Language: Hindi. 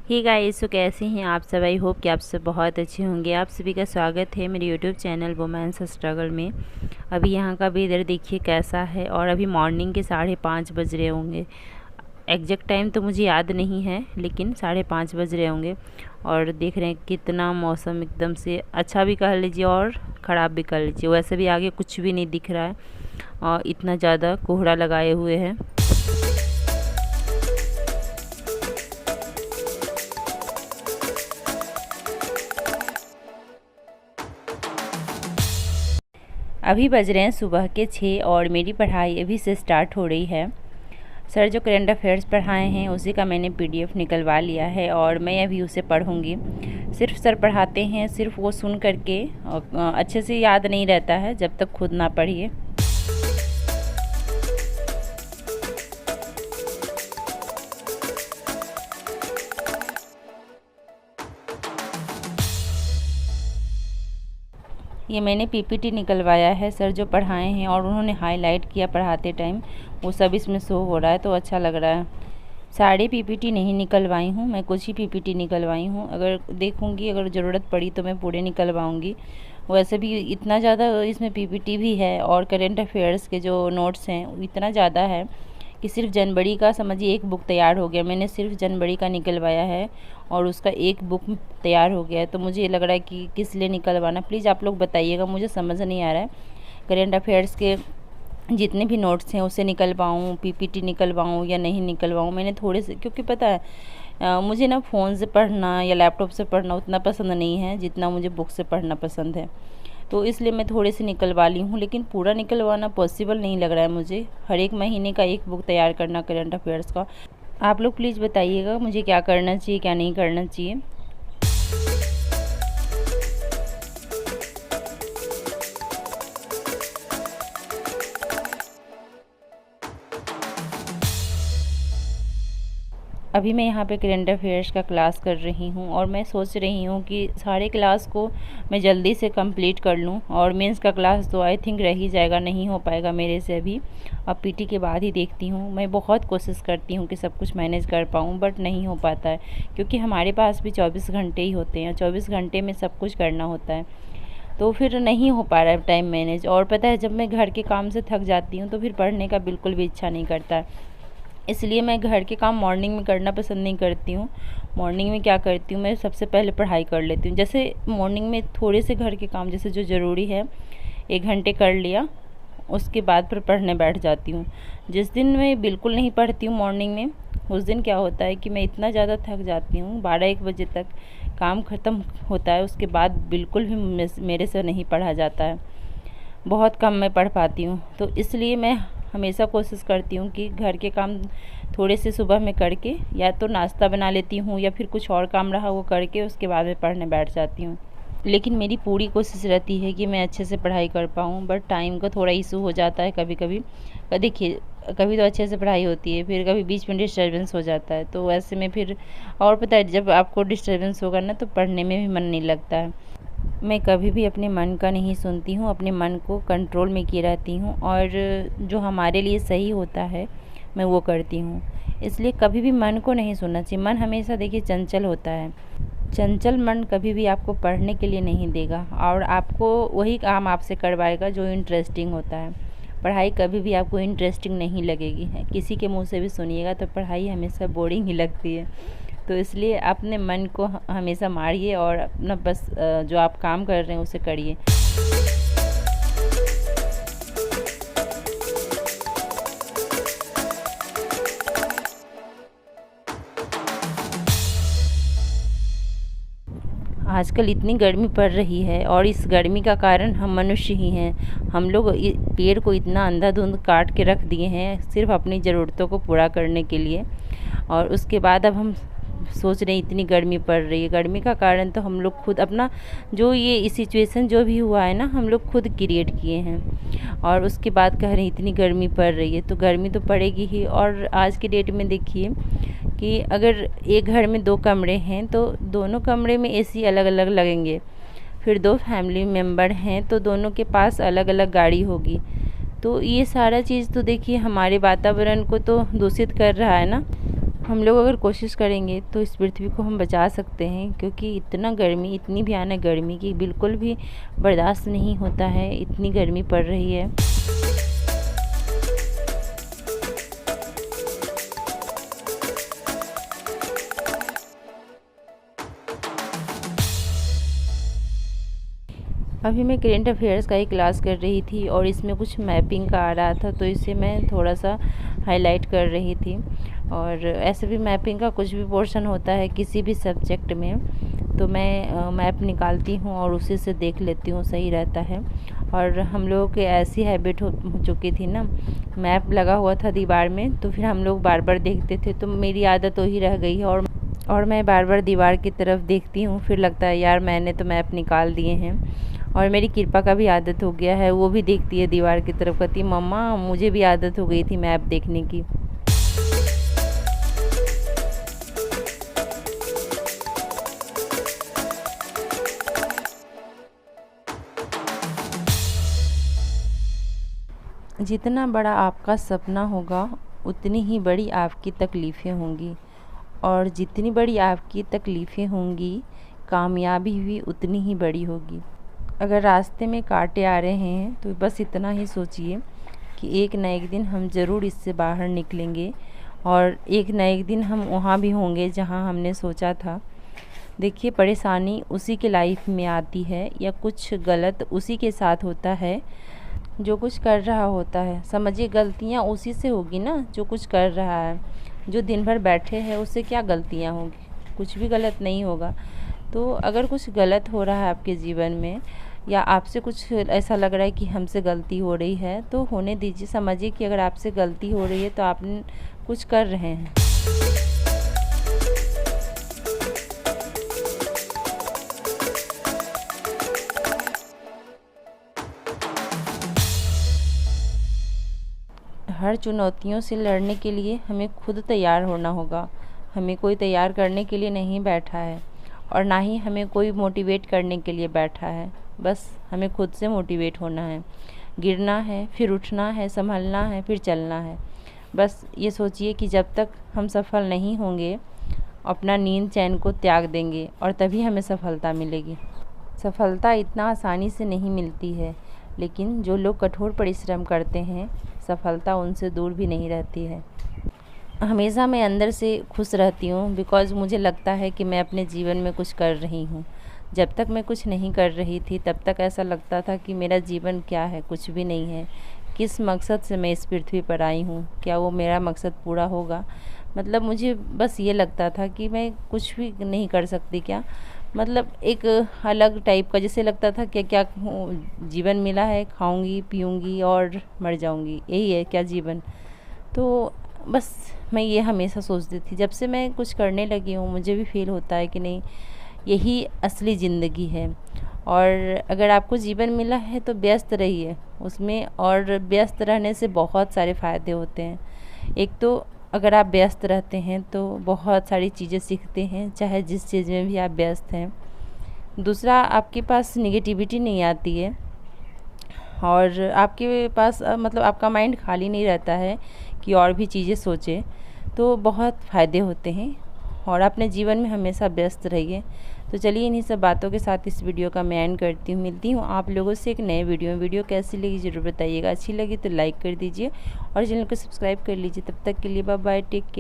हे गाइस, तो कैसे हैं आप सब। आई होप कि आप सब बहुत अच्छे होंगे। आप सभी का स्वागत है मेरे यूट्यूब चैनल वुमेन्स स्ट्रगल में। अभी यहाँ का वेदर देखिए कैसा है, और अभी मॉर्निंग के 5:30 बज रहे होंगे। एग्जैक्ट टाइम तो मुझे याद नहीं है, लेकिन 5:30 बज रहे होंगे। और देख रहे हैं कितना मौसम एकदम से अच्छा भी कह लीजिए और ख़राब भी कह लीजिए। वैसे भी आगे कुछ भी नहीं दिख रहा है और इतना ज़्यादा कोहरा लगाए हुए हैं। अभी बज रहे हैं सुबह के 6 और मेरी पढ़ाई अभी से स्टार्ट हो रही है। सर जो करंट अफेयर्स पढ़ाए हैं उसी का मैंने पीडीएफ निकलवा लिया है और मैं अभी उसे पढ़ूंगी। सिर्फ सर पढ़ाते हैं, सिर्फ वो सुन करके अच्छे से याद नहीं रहता है जब तक खुद ना पढ़िए। ये मैंने पीपीटी निकलवाया है, सर जो पढ़ाए हैं और उन्होंने हाईलाइट किया पढ़ाते टाइम, वो सब इसमें शो हो रहा है तो अच्छा लग रहा है। सारे पीपीटी नहीं निकलवाई हूँ मैं, कुछ ही पीपीटी निकलवाई हूँ। अगर देखूँगी, अगर ज़रूरत पड़ी तो मैं पूरे निकलवाऊँगी। वैसे भी इतना ज़्यादा इसमें पीपीटी भी है और करेंट अफेयर्स के जो नोट्स हैं इतना ज़्यादा है कि सिर्फ जनवरी का समझिए एक बुक तैयार हो गया। मैंने सिर्फ जनवरी का निकलवाया है और उसका एक बुक तैयार हो गया है। तो मुझे लग रहा है कि किस लिए निकलवाना, प्लीज़ आप लोग बताइएगा, मुझे समझ नहीं आ रहा है। करेंट अफेयर्स के जितने भी नोट्स हैं उसे निकलवाऊँ, पीपीटी निकलवाऊँ या नहीं निकलवाऊँ। मैंने थोड़े से, क्योंकि पता है मुझे ना फ़ोन से पढ़ना या लैपटॉप से पढ़ना उतना पसंद नहीं है जितना मुझे बुक से पढ़ना पसंद है। तो इसलिए मैं थोड़े से निकलवा ली हूँ, लेकिन पूरा निकलवाना पॉसिबल नहीं लग रहा है मुझे। हर एक महीने का एक बुक तैयार करना करंट अफेयर्स का। आप लोग प्लीज़ बताइएगा मुझे क्या करना चाहिए, क्या नहीं करना चाहिए। अभी मैं यहाँ पे करंट अफेयर्स का क्लास कर रही हूँ और मैं सोच रही हूँ कि सारे क्लास को मैं जल्दी से कंप्लीट कर लूँ। और मेंस का क्लास तो आई थिंक रह ही जाएगा, नहीं हो पाएगा मेरे से अभी। अब पीटी के बाद ही देखती हूँ। मैं बहुत कोशिश करती हूँ कि सब कुछ मैनेज कर पाऊँ, बट नहीं हो पाता है, क्योंकि हमारे पास भी 24 घंटे ही होते हैं। 24 घंटे में सब कुछ करना होता है, तो फिर नहीं हो पा रहा है टाइम मैनेज। और पता है, जब मैं घर के काम से थक जाती हूँ तो फिर पढ़ने का बिल्कुल भी इच्छा नहीं करता है। इसलिए मैं घर के काम मॉर्निंग में करना पसंद नहीं करती हूँ। मॉर्निंग में क्या करती हूँ, मैं सबसे पहले पढ़ाई कर लेती हूँ। जैसे मॉर्निंग में थोड़े से घर के काम जैसे जो ज़रूरी है 1 घंटे कर लिया, उसके बाद फिर पढ़ने बैठ जाती हूँ। जिस दिन मैं बिल्कुल नहीं पढ़ती हूँ मॉर्निंग में, उस दिन क्या होता है कि मैं इतना ज़्यादा थक जाती हूँ, 12-1 बजे तक काम ख़त्म होता है, उसके बाद बिल्कुल भी मेरे से नहीं पढ़ा जाता है। बहुत कम मैं पढ़ पाती हूँ। तो इसलिए मैं हमेशा कोशिश करती हूँ कि घर के काम थोड़े से सुबह में करके या तो नाश्ता बना लेती हूँ या फिर कुछ और काम रहा वो करके उसके बाद में पढ़ने बैठ जाती हूँ। लेकिन मेरी पूरी कोशिश रहती है कि मैं अच्छे से पढ़ाई कर पाऊँ, बट टाइम का थोड़ा इशू हो जाता है कभी कभी। देखिए, कभी तो अच्छे से पढ़ाई होती है, फिर कभी बीच में डिस्टर्बेंस हो जाता है, तो ऐसे में फिर, और पता है जब आपको डिस्टर्बेंस होगा ना तो पढ़ने में भी मन नहीं लगता है। मैं कभी भी अपने मन का नहीं सुनती हूँ, अपने मन को कंट्रोल में किए रहती हूँ और जो हमारे लिए सही होता है मैं वो करती हूँ। इसलिए कभी भी मन को नहीं सुनना चाहिए। मन हमेशा देखिए चंचल होता है। चंचल मन कभी भी आपको पढ़ने के लिए नहीं देगा और आपको वही काम आपसे करवाएगा जो इंटरेस्टिंग होता है। पढ़ाई कभी भी आपको इंटरेस्टिंग नहीं लगेगी। किसी के मुंह से भी सुनिएगा तो पढ़ाई हमेशा बोरिंग ही लगती है। तो इसलिए अपने मन को हमेशा मारिए और अपना बस जो आप काम कर रहे हैं उसे करिए। आजकल इतनी गर्मी पड़ रही है और इस गर्मी का कारण हम मनुष्य ही हैं। हम लोग पेड़ को इतना अंधाधुंध काट के रख दिए हैं सिर्फ अपनी ज़रूरतों को पूरा करने के लिए, और उसके बाद अब हम सोच रहे हैं इतनी गर्मी पड़ रही है। गर्मी का कारण तो हम लोग खुद अपना, जो ये सिचुएशन जो भी हुआ है ना, हम लोग खुद क्रिएट किए हैं। और उसके बाद कह रहे हैं इतनी गर्मी पड़ रही है, तो गर्मी तो पड़ेगी ही। और आज के डेट में देखिए कि अगर एक घर में 2 कमरे हैं तो दोनों कमरे में एसी अलग अलग लगेंगे। फिर 2 फैमिली मेम्बर हैं तो दोनों के पास अलग अलग गाड़ी होगी। तो ये सारा चीज़ तो देखिए हमारे वातावरण को तो दूषित कर रहा है ना। हम लोग अगर कोशिश करेंगे तो इस पृथ्वी को हम बचा सकते हैं, क्योंकि इतना गर्मी, इतनी भयानक गर्मी की बिल्कुल भी बर्दाश्त नहीं होता है, इतनी गर्मी पड़ रही है। अभी मैं करेंट अफेयर्स का ही क्लास कर रही थी और इसमें कुछ मैपिंग का आ रहा था, तो इसे मैं थोड़ा सा हाईलाइट कर रही थी। और ऐसे भी मैपिंग का कुछ भी पोर्शन होता है किसी भी सब्जेक्ट में, तो मैं मैप निकालती हूँ और उसी से देख लेती हूँ, सही रहता है। और हम लोगों की ऐसी हैबिट हो चुकी थी ना, मैप लगा हुआ था दीवार में तो फिर हम लोग बार बार देखते थे, तो मेरी आदत वही रह गई है। और मैं बार बार दीवार की तरफ देखती हूँ, फिर लगता है यार मैंने तो मैप निकाल दिए हैं। और मेरी कृपा का भी आदत हो गया है, वो भी देखती है दीवार की तरफ, कहती है मम्मा मुझे भी आदत हो गई थी मैप देखने की। जितना बड़ा आपका सपना होगा उतनी ही बड़ी आपकी तकलीफ़ें होंगी, और जितनी बड़ी आपकी तकलीफ़ें होंगी कामयाबी भी उतनी ही बड़ी होगी। अगर रास्ते में कांटे आ रहे हैं तो बस इतना ही सोचिए कि एक न एक दिन हम ज़रूर इससे बाहर निकलेंगे, और एक न एक दिन हम वहाँ भी होंगे जहाँ हमने सोचा था। देखिए, परेशानी उसी के लाइफ में आती है या कुछ गलत उसी के साथ होता है जो कुछ कर रहा होता है। समझिए, गलतियाँ उसी से होगी ना जो कुछ कर रहा है। जो दिन भर बैठे हैं उससे क्या गलतियाँ होंगी, कुछ भी गलत नहीं होगा। तो अगर कुछ गलत हो रहा है आपके जीवन में, या आपसे कुछ ऐसा लग रहा है कि हमसे गलती हो रही है, तो होने दीजिए। समझिए कि अगर आपसे गलती हो रही है तो आप कुछ कर रहे हैं। हर चुनौतियों से लड़ने के लिए हमें खुद तैयार होना होगा। हमें कोई तैयार करने के लिए नहीं बैठा है, और ना ही हमें कोई मोटिवेट करने के लिए बैठा है। बस हमें खुद से मोटिवेट होना है। गिरना है, फिर उठना है, संभलना है, फिर चलना है। बस ये सोचिए कि जब तक हम सफल नहीं होंगे अपना नींद चैन को त्याग देंगे, और तभी हमें सफलता मिलेगी। सफलता इतना आसानी से नहीं मिलती है, लेकिन जो लोग कठोर परिश्रम करते हैं सफलता उनसे दूर भी नहीं रहती है। हमेशा मैं अंदर से खुश रहती हूँ, बिकॉज़ मुझे लगता है कि मैं अपने जीवन में कुछ कर रही हूँ। जब तक मैं कुछ नहीं कर रही थी तब तक ऐसा लगता था कि मेरा जीवन क्या है, कुछ भी नहीं है। किस मकसद से मैं इस पृथ्वी पर आई हूँ, क्या वो मेरा मकसद पूरा होगा? मतलब मुझे बस ये लगता था कि मैं कुछ भी नहीं कर सकती क्या, मतलब एक अलग टाइप का, जैसे लगता था कि क्या जीवन मिला है, खाऊंगी पीऊंगी और मर जाऊंगी, यही है क्या जीवन? तो बस मैं ये हमेशा सोचती थी। जब से मैं कुछ करने लगी हूँ मुझे भी फील होता है कि नहीं, यही असली ज़िंदगी है। और अगर आपको जीवन मिला है तो व्यस्त रहिए उसमें, और व्यस्त रहने से बहुत सारे फ़ायदे होते हैं। एक तो अगर आप व्यस्त रहते हैं तो बहुत सारी चीज़ें सीखते हैं, चाहे जिस चीज़ में भी आप व्यस्त हैं। दूसरा, आपके पास नेगेटिविटी नहीं आती है, और आपके पास मतलब आपका माइंड खाली नहीं रहता है कि और भी चीज़ें सोचे, तो बहुत फ़ायदे होते हैं। और अपने जीवन में हमेशा व्यस्त रहिए। तो चलिए, इन्हीं सब बातों के साथ इस वीडियो का मैं एंड करती हूँ। मिलती हूँ आप लोगों से एक नए वीडियो में। वीडियो कैसी लगी ज़रूर बताइएगा। अच्छी लगी तो लाइक कर दीजिए और चैनल को सब्सक्राइब कर लीजिए। तब तक के लिए बाय बाय, टेक केयर।